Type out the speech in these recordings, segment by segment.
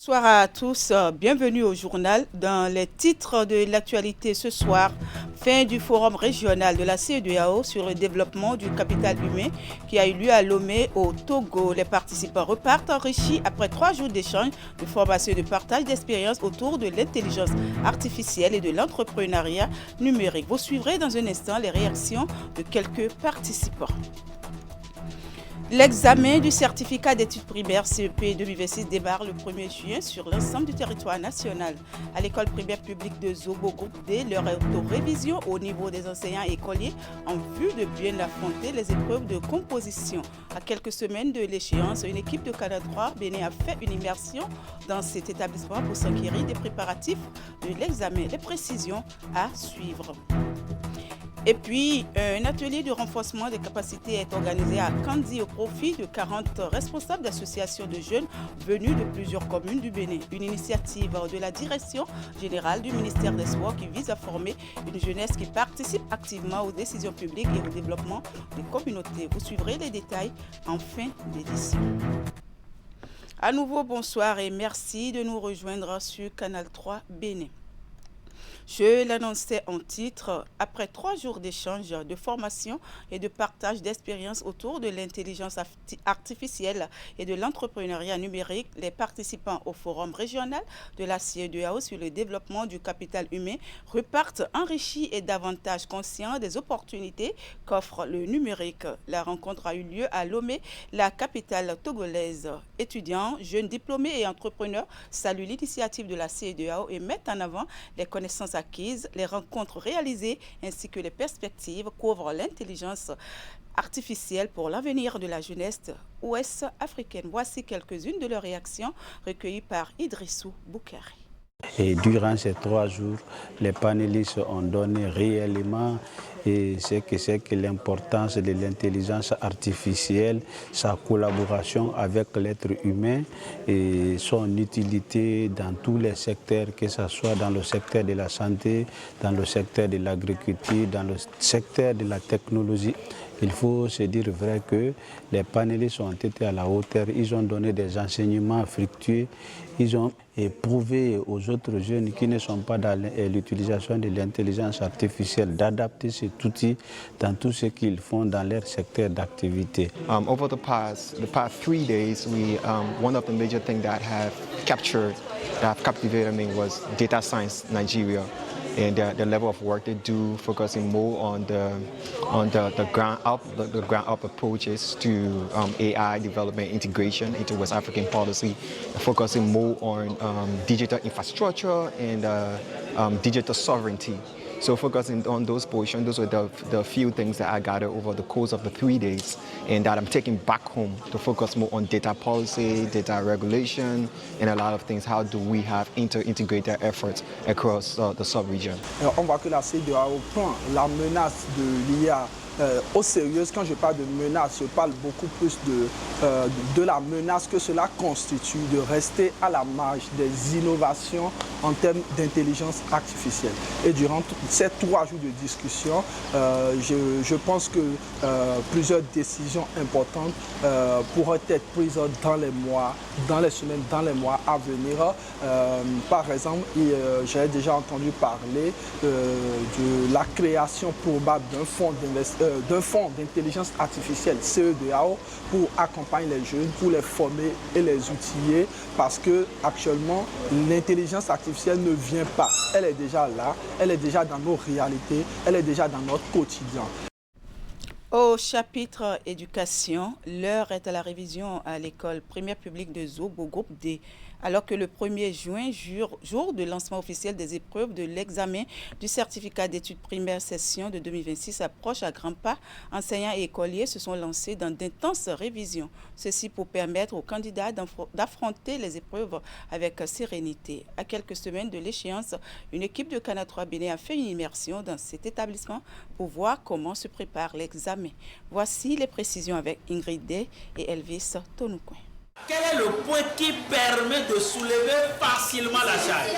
Bonsoir à tous, bienvenue au journal. Dans les titres de l'actualité ce soir, fin du forum régional de la CEDEAO sur le développement du capital humain qui a eu lieu à Lomé au Togo. Les participants repartent enrichis après 3 jours d'échanges, de formation et de partage d'expériences autour de l'intelligence artificielle et de l'entrepreneuriat numérique. Vous suivrez dans un instant les réactions de quelques participants. L'examen du certificat d'études primaires CEP 2026 démarre le 1er juin sur l'ensemble du territoire national. À l'école primaire publique de Zobo Groupe D, leur auto-révision au niveau des enseignants et écoliers en vue de bien affronter les épreuves de composition. À quelques semaines de l'échéance, une équipe de Canal 3 Bénin a fait une immersion dans cet établissement pour s'enquérir des préparatifs de l'examen. Les précisions à suivre. Et puis, un atelier de renforcement des capacités est organisé à Kandi au profit de 40 responsables d'associations de jeunes venus de plusieurs communes du Bénin. Une initiative de la direction générale du ministère des Sports qui vise à former une jeunesse qui participe activement aux décisions publiques et au développement des communautés. Vous suivrez les détails en fin d'édition. À nouveau, bonsoir et merci de nous rejoindre sur Canal 3 Bénin. Je l'annonçais en titre, après 3 jours d'échanges, de formation et de partage d'expériences autour de l'intelligence artificielle et de l'entrepreneuriat numérique, les participants au forum régional de la CEDEAO sur le développement du capital humain repartent enrichis et davantage conscients des opportunités qu'offre le numérique. La rencontre a eu lieu à Lomé, la capitale togolaise. Étudiants, jeunes diplômés et entrepreneurs saluent l'initiative de la CEDEAO et mettent en avant les connaissances acquises, les rencontres réalisées ainsi que les perspectives qu'ouvre l'intelligence artificielle pour l'avenir de la jeunesse ouest africaine. Voici quelques-unes de leurs réactions recueillies par Idrissou Boukari. Et durant ces 3 jours, les panélistes ont donné réellement ce que c'est que l'importance de l'intelligence artificielle, sa collaboration avec l'être humain et son utilité dans tous les secteurs, que ce soit dans le secteur de la santé, dans le secteur de l'agriculture, dans le secteur de la technologie. Il faut se dire vrai que les panélistes ont été à la hauteur, ils ont donné des enseignements fructueux, ils ont prouvé aux autres jeunes qui ne sont pas dans l'utilisation de l'intelligence artificielle d'adapter cet outil dans tout ce qu'ils font dans leur secteur d'activité. Over the past 3 days, one of the major things that have captivated me was data science Nigeria. And the level of work they do, focusing more on the ground up approaches to AI development integration into West African policy, focusing more on digital infrastructure and digital sovereignty. So focusing on those portions, those were the few things that I gathered over the course of the 3 days and that I'm taking back home to focus more on data policy, data regulation, and a lot of things. How do we have integrated efforts across the sub-region? On voit que la CEDEAO prend la menace de l'IA au sérieux. Quand je parle de menace, je parle beaucoup plus de la menace que cela constitue de rester à la marge des innovations en termes d'intelligence artificielle. Et durant ces 3 jours de discussion, je pense que plusieurs décisions importantes pourraient être prises dans les mois, dans les semaines, dans les mois à venir. Par exemple, j'ai déjà entendu parler de la création probable d'un fonds d'intelligence artificielle CEDEAO pour accompagner les jeunes, pour les former et les outiller, parce que actuellement l'intelligence artificielle ne vient pas, elle est déjà là, elle est déjà dans nos réalités, elle est déjà dans notre quotidien. Au chapitre éducation, l'heure est à la révision à l'école primaire publique de Zobo Groupe D. Alors que le 1er juin, jour de lancement officiel des épreuves de l'examen du certificat d'études primaires session de 2026 approche à grands pas, enseignants et écoliers se sont lancés dans d'intenses révisions. Ceci pour permettre aux candidats d'affronter les épreuves avec sérénité. À quelques semaines de l'échéance, une équipe de Canal 3 Bénin a fait une immersion dans cet établissement pour voir comment se prépare l'examen. Voici les précisions avec Ingrid Day et Elvis Tonoukouen. Quel est le point qui permet de soulever facilement la charge?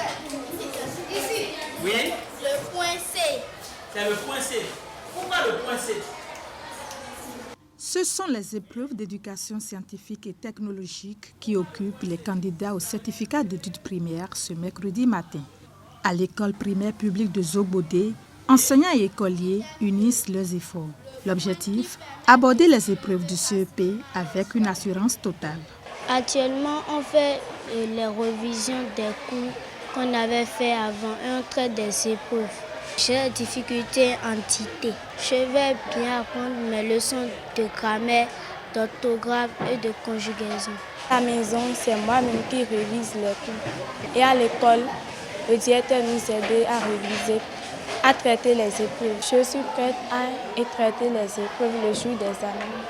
Ici. Oui. Le point C. C'est le point C. Pourquoi le point C? Ce Ce sont les épreuves d'éducation scientifique et technologique qui occupent les candidats au certificat d'études primaires ce mercredi matin. À l'école primaire publique de Zobodé, enseignants et écoliers unissent leurs efforts. L'objectif, aborder les épreuves du CEP avec une assurance totale. Actuellement, on fait les révisions des cours qu'on avait fait avant et on traite des épreuves. J'ai des difficultés en entité. Je vais bien apprendre mes leçons de grammaire, d'orthographe et de conjugaison. À la maison, c'est moi-même qui révise les cours. Et à l'école, le directeur nous aide à réviser, à traiter les épreuves. Je suis prête à traiter les épreuves le jour des examens.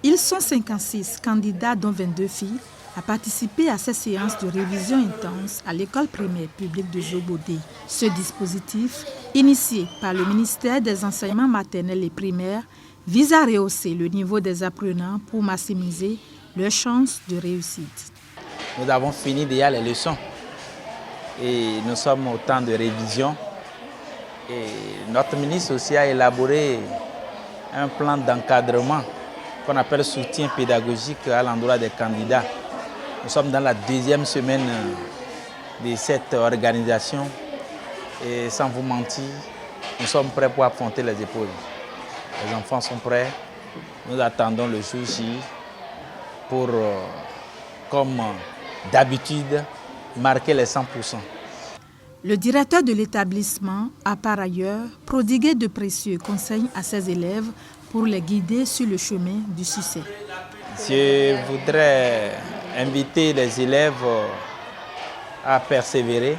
Ils sont 56 candidats, dont 22 filles, à participer à ces séances de révision intense à l'école primaire publique de Zobodé. Ce dispositif, initié par le ministère des Enseignements maternels et primaires, vise à rehausser le niveau des apprenants pour maximiser leurs chances de réussite. Nous avons fini déjà les leçons et nous sommes au temps de révision. Et notre ministre aussi a élaboré un plan d'encadrement qu'on appelle soutien pédagogique à l'endroit des candidats. Nous sommes dans la deuxième semaine de cette organisation et sans vous mentir, nous sommes prêts pour affronter les épreuves. Les enfants sont prêts, nous attendons le jour J pour, comme d'habitude, marquer les 100%. Le directeur de l'établissement a par ailleurs prodigué de précieux conseils à ses élèves pour les guider sur le chemin du succès. Je voudrais inviter les élèves à persévérer,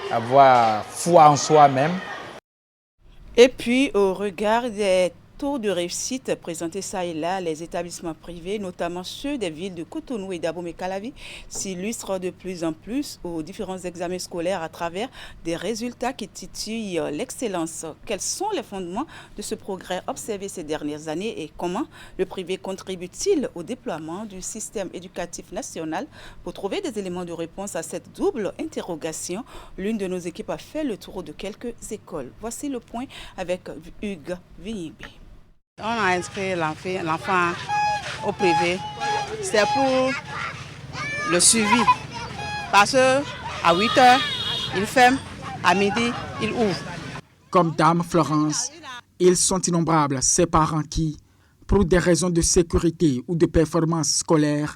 avoir foi en soi-même. Et puis, au regard des taux de réussite présentés ça et là, les établissements privés, notamment ceux des villes de Cotonou et d'Abomey-Calavi, s'illustrent de plus en plus aux différents examens scolaires à travers des résultats qui titillent l'excellence. Quels sont les fondements de ce progrès observé ces dernières années et comment le privé contribue-t-il au déploiement du système éducatif national? Pour trouver des éléments de réponse à cette double interrogation, l'une de nos équipes a fait le tour de quelques écoles. Voici le point avec Hugues Vignibé. On a inscrit l'enfant au privé. C'est pour le suivi. Parce qu'à 8 h, il ferme, à midi, il ouvre. Comme Dame Florence, ils sont innombrables, ces parents qui, pour des raisons de sécurité ou de performance scolaire,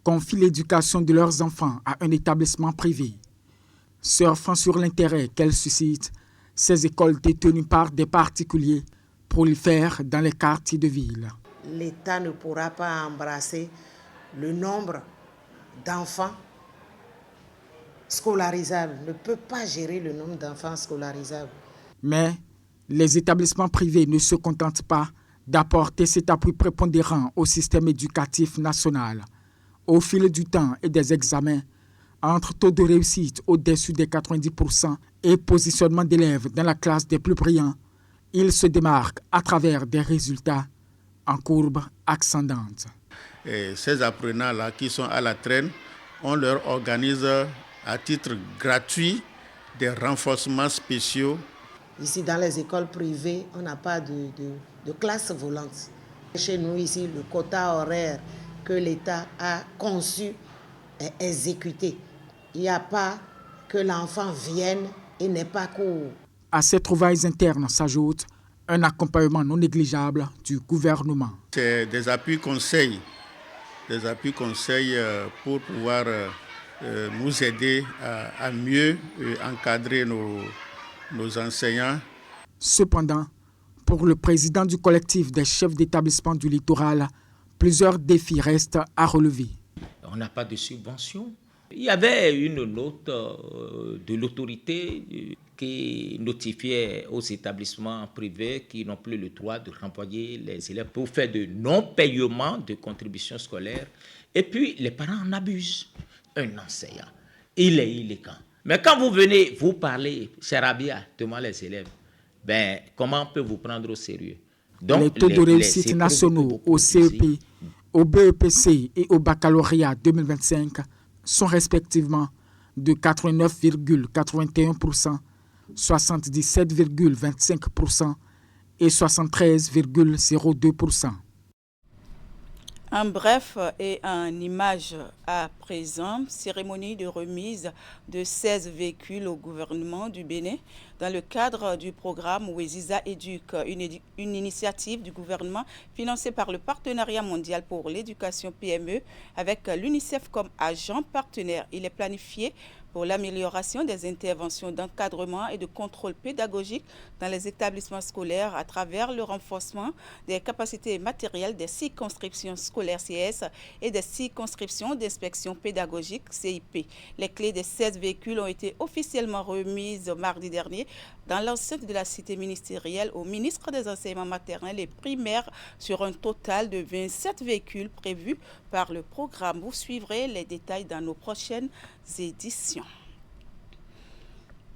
confient l'éducation de leurs enfants à un établissement privé. Surfant sur l'intérêt qu'elles suscitent, ces écoles détenues par des particuliers pour le faire dans les quartiers de ville. L'État ne pourra pas embrasser le nombre d'enfants scolarisables, ne peut pas gérer le nombre d'enfants scolarisables. Mais les établissements privés ne se contentent pas d'apporter cet appui prépondérant au système éducatif national. Au fil du temps et des examens, entre taux de réussite au-dessus des 90% et positionnement d'élèves dans la classe des plus brillants, ils se démarquent à travers des résultats en courbe ascendante. Et ces apprenants-là qui sont à la traîne, on leur organise à titre gratuit des renforcements spéciaux. Ici, dans les écoles privées, on n'a pas de classe volante. Chez nous, ici, le quota horaire que l'État a conçu est exécuté. Il n'y a pas que l'enfant vienne et n'ait pas cours. À ces trouvailles internes s'ajoute un accompagnement non négligeable du gouvernement. C'est des appuis conseils pour pouvoir nous aider à mieux encadrer nos enseignants. Cependant, pour le président du collectif des chefs d'établissement du littoral, plusieurs défis restent à relever. On n'a pas de subvention. Il y avait une note de l'autorité qui notifiait aux établissements privés qui n'ont plus le droit de renvoyer les élèves pour faire de non-paiement de contributions scolaires. Et puis, les parents en abusent. Un enseignant, il est illégal. Mais quand vous venez, vous parlez, charabia, devant les élèves, comment on peut vous prendre au sérieux? Donc, les taux de réussite nationaux au CEP, au BEPC et au baccalauréat 2025 sont respectivement de 89,81%, 77,25% et 73,02%. En bref et en image à présent, cérémonie de remise de 16 véhicules au gouvernement du Bénin dans le cadre du programme Weziza Éduque, une initiative du gouvernement financée par le Partenariat mondial pour l'éducation PME avec l'UNICEF comme agent partenaire. Il est planifié pour l'amélioration des interventions d'encadrement et de contrôle pédagogique dans les établissements scolaires à travers le renforcement des capacités matérielles des circonscriptions scolaires CS et des circonscriptions d'inspection pédagogique CIP. Les clés des 16 véhicules ont été officiellement remises mardi dernier dans l'enceinte de la cité ministérielle au ministre des Enseignements maternels et primaires sur un total de 27 véhicules prévus par le programme. Vous suivrez les détails dans nos prochaines éditions.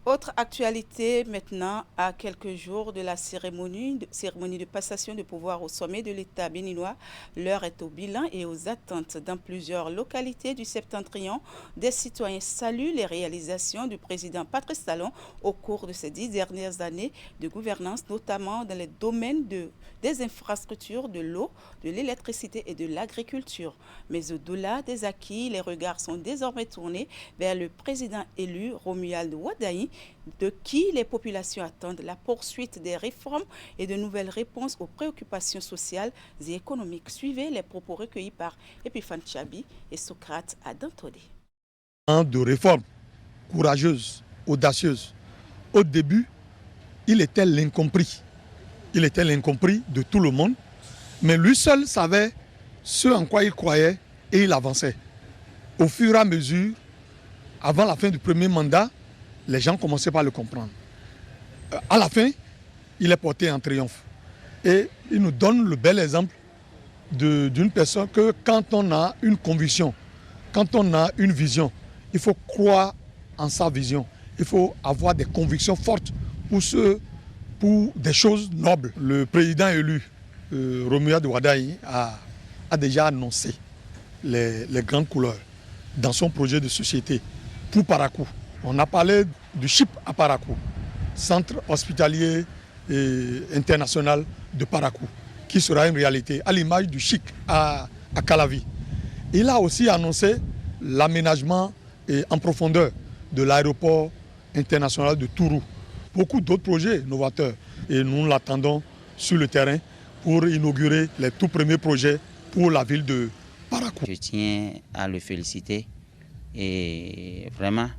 Autre actualité maintenant, à quelques jours de la cérémonie de passation de pouvoir au sommet de l'État béninois, l'heure est au bilan et aux attentes. Dans plusieurs localités du Septentrion, des citoyens saluent les réalisations du président Patrice Talon au cours de ces 10 dernières années de gouvernance, notamment dans les domaines des infrastructures, de l'eau, de l'électricité et de l'agriculture. Mais au-delà des acquis, les regards sont désormais tournés vers le président élu Romuald Wadayi, de qui les populations attendent la poursuite des réformes et de nouvelles réponses aux préoccupations sociales et économiques. Suivez les propos recueillis par Epiphane Chabi et Socrate à Dantodé. De réformes courageuses, audacieuses. Au début, il était l'incompris. Il était l'incompris de tout le monde, mais lui seul savait ce en quoi il croyait et il avançait. Au fur et à mesure, avant la fin du premier mandat, les gens commençaient par le comprendre. À la fin, il est porté en triomphe. Et il nous donne le bel exemple d'une personne que quand on a une conviction, quand on a une vision, il faut croire en sa vision. Il faut avoir des convictions fortes pour des choses nobles. Le président élu, Romuald Wadayi, a déjà annoncé les grandes couleurs dans son projet de société pour Parakou. On a parlé du CHIP à Parakou, Centre hospitalier et international de Parakou, qui sera une réalité, à l'image du CHIC à Calavi. Il a aussi annoncé l'aménagement en profondeur de l'aéroport international de Tourou. Beaucoup d'autres projets novateurs et nous l'attendons sur le terrain pour inaugurer les tout premiers projets pour la ville de Parakou. Je tiens à le féliciter et vraiment,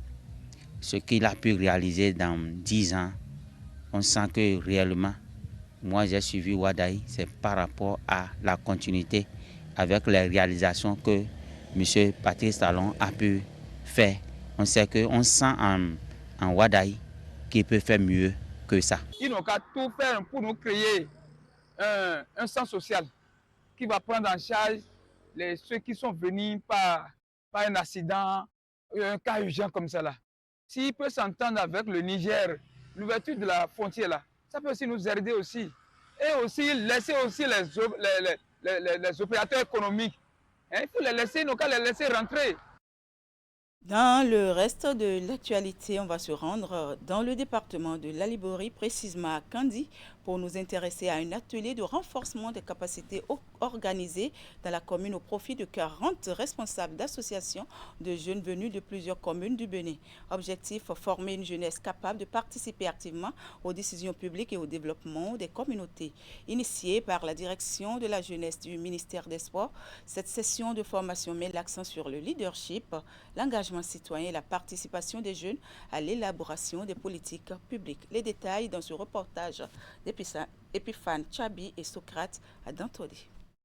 ce qu'il a pu réaliser dans 10 ans, on sent que réellement, moi j'ai suivi Wadayi, c'est par rapport à la continuité avec les réalisations que M. Patrice Talon a pu faire. On sent en Wadayi qu'il peut faire mieux que ça. Ils n'ont qu'à tout faire pour nous créer un centre social qui va prendre en charge ceux qui sont venus par un accident, un cas urgent comme ça là. S'il peut s'entendre avec le Niger, l'ouverture de la frontière là, ça peut aussi nous aider aussi. Et aussi laisser aussi les opérateurs économiques. Il faut les laisser, nos cas les laisser rentrer. Dans le reste de l'actualité, on va se rendre dans le département de l'Alibori, précisément à Kandi, pour nous intéresser à un atelier de renforcement des capacités organisé dans la commune au profit de 40 responsables d'associations de jeunes venus de plusieurs communes du Bénin. Objectif, former une jeunesse capable de participer activement aux décisions publiques et au développement des communautés. Initiée par la direction de la jeunesse du ministère des Sports, cette session de formation met l'accent sur le leadership, l'engagement citoyen et la participation des jeunes à l'élaboration des politiques publiques. Les détails dans ce reportage d'Epiphane Chabi et Socrate à Dantodé.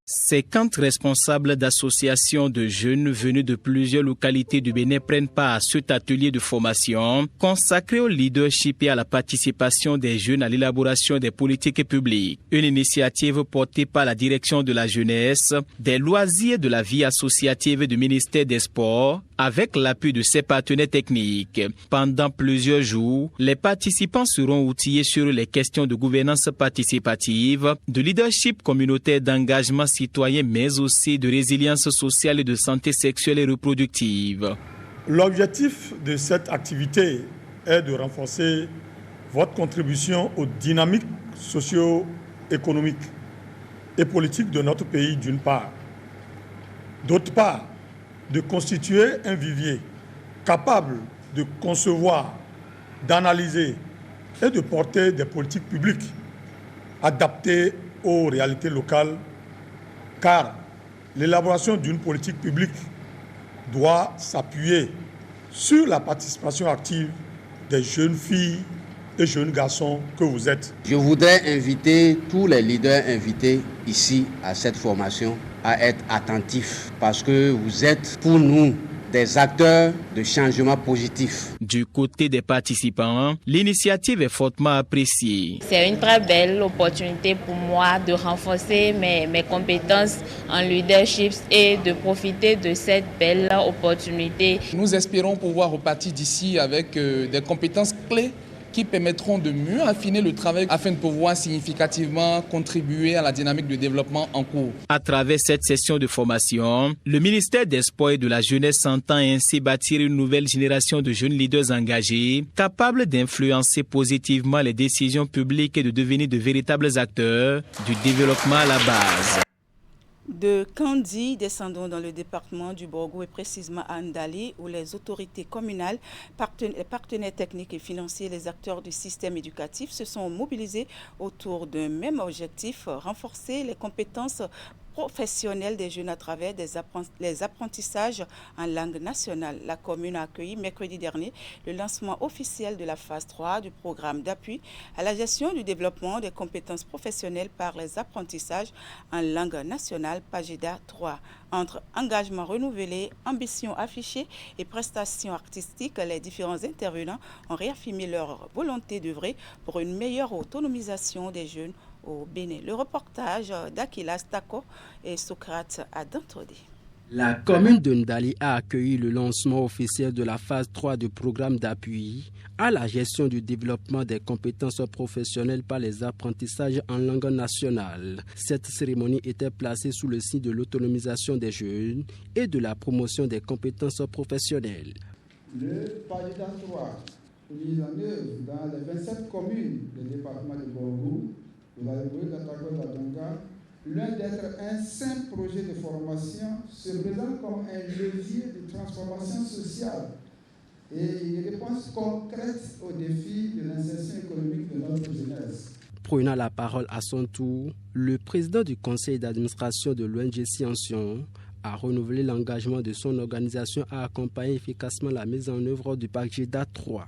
50 responsables d'associations de jeunes venus de plusieurs localités du Bénin prennent part à cet atelier de formation consacré au leadership et à la participation des jeunes à l'élaboration des politiques publiques. Une initiative portée par la direction de la jeunesse, des loisirs et de la vie associative du ministère des Sports avec l'appui de ses partenaires techniques. Pendant plusieurs jours, les participants seront outillés sur les questions de gouvernance participative, de leadership communautaire, d'engagement citoyen, mais aussi de résilience sociale et de santé sexuelle et reproductive. L'objectif de cette activité est de renforcer votre contribution aux dynamiques économique et politique de notre pays d'une part. D'autre part, de constituer un vivier capable de concevoir, d'analyser et de porter des politiques publiques adaptées aux réalités locales, car l'élaboration d'une politique publique doit s'appuyer sur la participation active des jeunes filles et jeunes garçons que vous êtes. Je voudrais inviter tous les leaders invités ici à cette formation à être attentifs parce que vous êtes pour nous des acteurs de changement positif. Du côté des participants, l'initiative est fortement appréciée. C'est une très belle opportunité pour moi de renforcer mes compétences en leadership et de profiter de cette belle opportunité. Nous espérons pouvoir repartir d'ici avec des compétences clés qui permettront de mieux affiner le travail afin de pouvoir significativement contribuer à la dynamique de développement en cours. À travers cette session de formation, le ministère des Sports et de la Jeunesse s'entend ainsi bâtir une nouvelle génération de jeunes leaders engagés, capables d'influencer positivement les décisions publiques et de devenir de véritables acteurs du développement à la base. De Kandi, descendons dans le département du Borgo et précisément à Ndali, où les autorités communales, les partenaires techniques et financiers, les acteurs du système éducatif se sont mobilisés autour d'un même objectif, renforcer les compétences professionnels des jeunes à travers les apprentissages en langue nationale. La commune a accueilli mercredi dernier le lancement officiel de la phase 3 du programme d'appui à la gestion du développement des compétences professionnelles par les apprentissages en langue nationale, PAGEDA 3. Entre engagement renouvelé, ambition affichée et prestations artistiques, les différents intervenants ont réaffirmé leur volonté d'œuvrer pour une meilleure autonomisation des jeunes au Bénin. Le reportage d'Akila Stako et Socrate à Dantodé. La commune de Ndali a accueilli le lancement officiel de la phase 3 du programme d'appui à la gestion du développement des compétences professionnelles par les apprentissages en langue nationale. Cette cérémonie était placée sous le signe de l'autonomisation des jeunes et de la promotion des compétences professionnelles. Le PAGEDA 3, mis en œuvre dans les 27 communes du département de Borgo, de la République d'Atago-Dadonga, loin d'être un simple projet de formation, se présente comme un levier de transformation sociale et une réponse concrète aux défis de l'insertion économique de notre jeunesse. Prenant la parole à son tour, le président du conseil d'administration de l'ONG Sciention a renouvelé l'engagement de son organisation à accompagner efficacement la mise en œuvre du PAGEDA 3.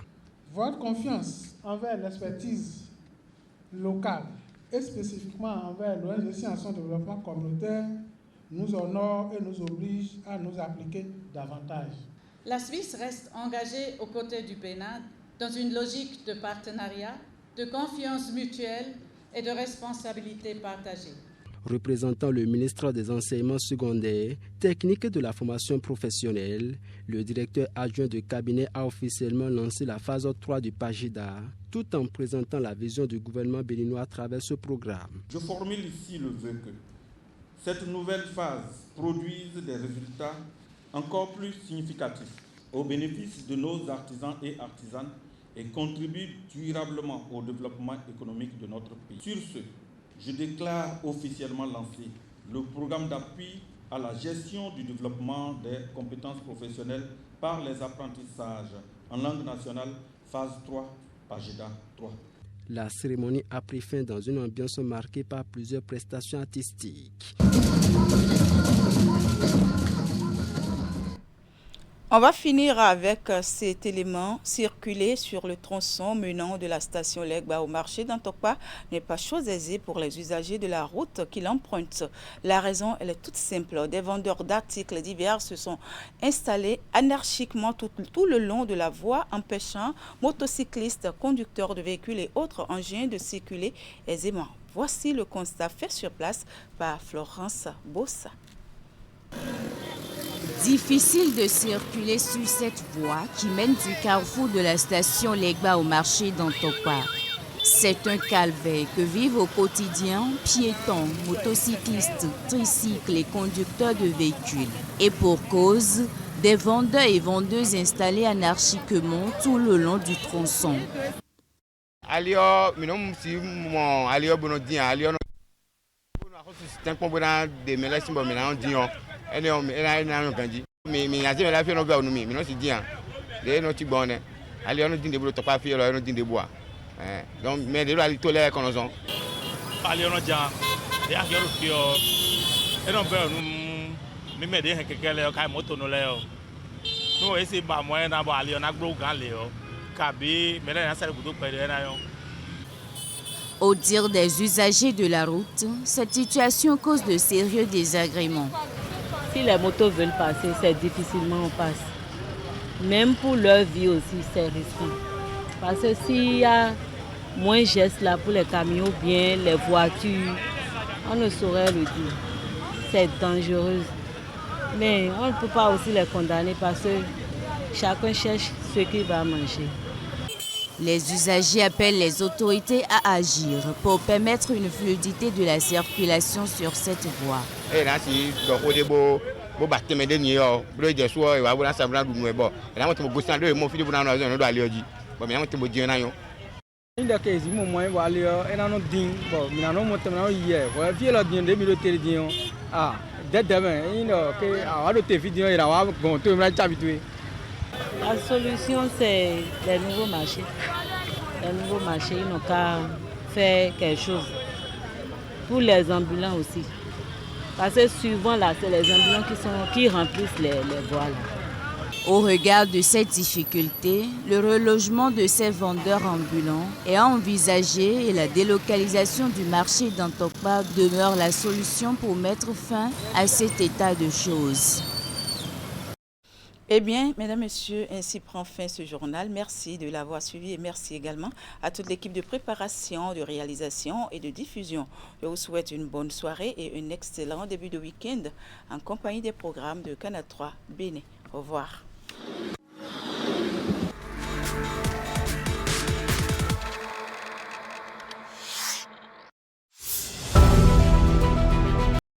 Votre confiance envers l'expertise locale et spécifiquement envers l'ONG Sciences de développement communautaire nous honore et nous oblige à nous appliquer davantage. La Suisse reste engagée aux côtés du Bénin dans une logique de partenariat, de confiance mutuelle et de responsabilité partagée. Représentant le ministre des Enseignements secondaires, techniques et de la formation professionnelle, le directeur adjoint de cabinet a officiellement lancé la phase 3 du PAGEDA, tout en présentant la vision du gouvernement béninois à travers ce programme. Je formule ici le vœu que cette nouvelle phase produise des résultats encore plus significatifs au bénéfice de nos artisans et artisanes et contribue durablement au développement économique de notre pays. Sur ce, je déclare officiellement lancé le programme d'appui à la gestion du développement des compétences professionnelles par les apprentissages en langue nationale, phase 3, PAGEDA 3. La cérémonie a pris fin dans une ambiance marquée par plusieurs prestations artistiques. On va finir avec cet élément. Circuler sur le tronçon menant de la station Legba au marché d'Antokpa n'est pas chose aisée pour les usagers de la route qui l'empruntent. La raison, elle est toute simple. Des vendeurs d'articles divers se sont installés anarchiquement tout le long de la voie, empêchant motocyclistes, conducteurs de véhicules et autres engins de circuler aisément. Voici le constat fait sur place par Florence Bossa. Difficile de circuler sur cette voie qui mène du carrefour de la station Legba au marché d'Antokpa. C'est un calvaire que vivent au quotidien piétons, motocyclistes, tricycles et conducteurs de véhicules. Et pour cause, des vendeurs et vendeuses installés anarchiquement tout le long du tronçon. C'est un combo de mélange si bon mélange dion. Elle est un gandhi. Mais il y a des gens qui ont fait mais non c'est dian. Les non tu bonnes. Allez on dit de bois pas faire on dit de bois. Donc mais de là il tolère qu'on ont. Allez on dian. Et à quel fio. Et non peut nous mais des quelqu'un là quand moto nous là. Nous essayer ba moyen na ba allez on a gros gan là. Kabi mais là ça le bout perdre na yo. Au dire des usagers de la route, cette situation cause de sérieux désagréments. Si les motos veulent passer, c'est difficilement on passe. Même pour leur vie aussi, c'est risqué. Parce que s'il y a moins de gestes là pour les camions, bien les voitures, on ne saurait le dire. C'est dangereux. Mais on ne peut pas aussi les condamner parce que chacun cherche ce qu'il va manger. Les usagers appellent les autorités à agir pour permettre une fluidité de la circulation sur cette voie. La solution, c'est les nouveaux marchés. Les nouveaux marchés, ils n'ont qu'à faire quelque chose. Pour les ambulants aussi. Parce que souvent, là, c'est les ambulants qui remplissent les voies. Au regard de ces difficultés, le relogement de ces vendeurs ambulants est envisagé et la délocalisation du marché d'Antokpa demeure la solution pour mettre fin à cet état de choses. Eh bien, mesdames, messieurs, ainsi prend fin ce journal. Merci de l'avoir suivi et merci également à toute l'équipe de préparation, de réalisation et de diffusion. Je vous souhaite une bonne soirée et un excellent début de week-end en compagnie des programmes de Canal 3 Bénin. Au revoir.